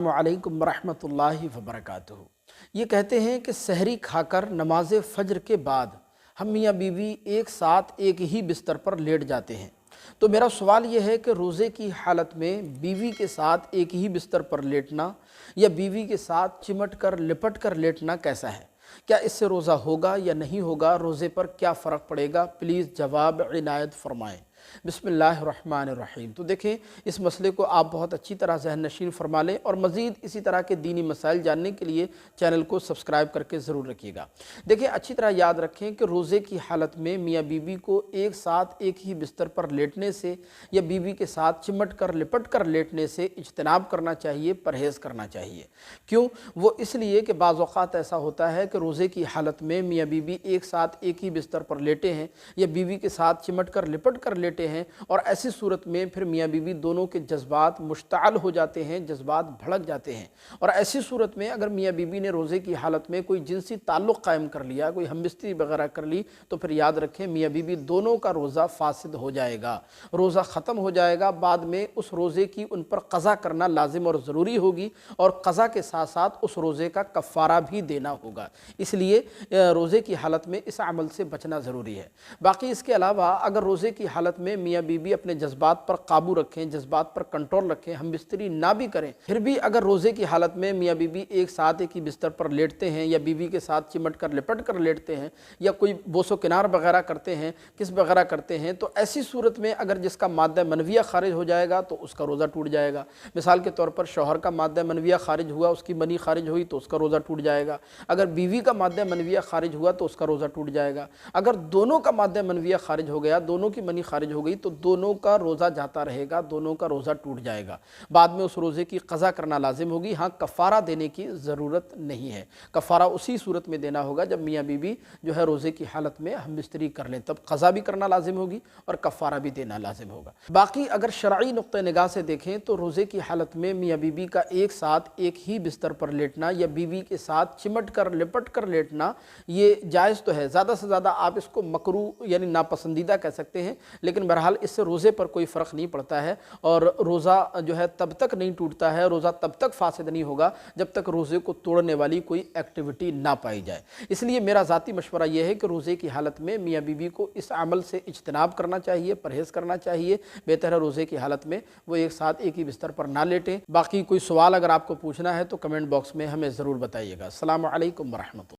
वालेकुम रहमतुल्लाहि वबरकातुहू। ये कहते हैं कि सहरी खाकर नमाज फ़ज्र के बाद हम मियाँ बीवी एक साथ एक ही बिस्तर पर लेट जाते हैं। तो मेरा सवाल ये है कि रोज़े की हालत में बीवी के साथ एक ही बिस्तर पर लेटना या बीवी के साथ चिमट कर लिपट कर लेटना कैसा है? क्या इससे रोज़ा होगा या नहीं होगा? रोज़े पर क्या फ़र्क पड़ेगा? प्लीज़ जवाब इनायत फ़रमाएँ। बिस्मिल्लाहिर्रहमानिर्रहीम। तो देखें, इस मसले को आप बहुत अच्छी तरह ज़हन नशीन फरमा लें और मज़ीद इसी तरह के दीनी मसाइल जानने के लिए चैनल को सब्सक्राइब करके ज़रूर रखिएगा। देखिए, अच्छी तरह याद रखें कि रोज़े की हालत में मियाँ बीवी को एक साथ एक ही बिस्तर पर लेटने से या बीवी के साथ चिमट कर लिपट कर लेटने से इज्तनाब करना चाहिए, परहेज़ करना चाहिए। क्यों? वो इसलिए कि बाज़ औक़ात ऐसा होता है कि रोज़े की हालत में मियाँ बीवी एक साथ एक ही बिस्तर पर लेटे हैं या बीवी के साथ चिमट कर लिपट कर लेटे हैं और ऐसी सूरत में फिर मियाँ बीवी दोनों के जज्बात मुश्ताल हो जाते हैं, जज्बात भड़क जाते हैं। और ऐसी सूरत में अगर मियाँ बीवी ने रोज़े की हालत में कोई जिनसी ताल्लुक़ कायम कर लिया, कोई हमबिस्तरी वगैरह कर ली, तो फिर याद रखें मियाँ बीवी दोनों का रोज़ा फासिद हो जाएगा, रोज़ा ख़त्म हो जाएगा। बाद में उस रोज़े की उन पर क़ज़ा करना लाजिम और ज़रूरी होगी और क़ज़ा के साथ साथ उस रोज़े का कफ़ारा भी देना होगा। इसलिए रोज़े की हालत में इस अमल से बचना ज़रूरी है। बाकी इसके अलावा अगर रोज़े की हालत में मियाँ बीवी अपने जज्बात पर काबू रखें, जज्बात पर कंट्रोल रखें, हम बिस्तरी ना भी करें, फिर भी अगर रोज़े की हालत में मियाँ बीवी एक साथ एक ही बिस्तर पर लेटते हैं या बीवी के साथ चिमट कर लिपट कर लेटते हैं या कोई बोसो किनार वगैरह करते हैं, किस वगैरह करते हैं, तो ऐसी सूरत में अगर जिसका माद्दा मनविया खारिज हो जाएगा तो उसका रोज़ा टूट जाएगा। मिसाल के तौर पर शौहर का माद्दा मनविया खारिज हुआ, उसकी मनी खारिज हुई तो उसका रोज़ा टूट जाएगा। अगर बीवी का माद्दा मनविया खारिज हुआ तो उसका रोज़ा टूट जाएगा। अगर दोनों का माद्दा मनविया खारिज हो गया, दोनों की मनी खारिज हो गई, तो दोनों का रोज़ा जाता रहेगा, दोनों का रोज़ा टूट जाएगा। बाद में उस रोज़े की क़ज़ा करना लाजिम होगी। हाँ, कफ़ारा देने की ज़रूरत नहीं है। कफ़ारा उसी सूरत में देना होगा जब मियाँ बीवी जो है रोज़े की हालत में हम बिस्तरी कर लें, तब क़ज़ा भी करना लाजिम होगी और कफ़ारा भी देना लाजिम होगा। बाकी अगर शरई नुक्ते निगाह से देखें तो रोज़े की हालत में मियाँ बीवी का एक साथ एक ही बिस्तर पर लेटना या बीवी के साथ चिमट कर लिपट कर लेटना ये जायज़ तो है। ज़्यादा से ज़्यादा आप इसको मकरूह यानी नापसंदीदा कह सकते हैं, लेकिन बहरहाल इससे रोज़े पर कोई फ़र्क नहीं पड़ता है और रोज़ा जो है तब तक नहीं टूटता है, रोज़ा तब तक फासिद नहीं होगा जब तक रोज़े को तोड़ने वाली कोई एक्टिविटी ना पाई जाए। इसलिए मेरा ज़ाती मशवरा यह है कि रोज़े की हालत में मियाँ बीवी को इस अमल से इज्तनाब करना चाहिए, परहेज़ करना चाहिए। बेहतर है रोज़े की हालत में वो एक साथ एक ही बिस्तर पर ना लेटें। बाकी कोई सवाल अगर आपको पूछना है तो कमेंट बॉक्स में हमें ज़रूर बताइएगा। अस्सलामु अलैकुम व रहमतुल्लाह।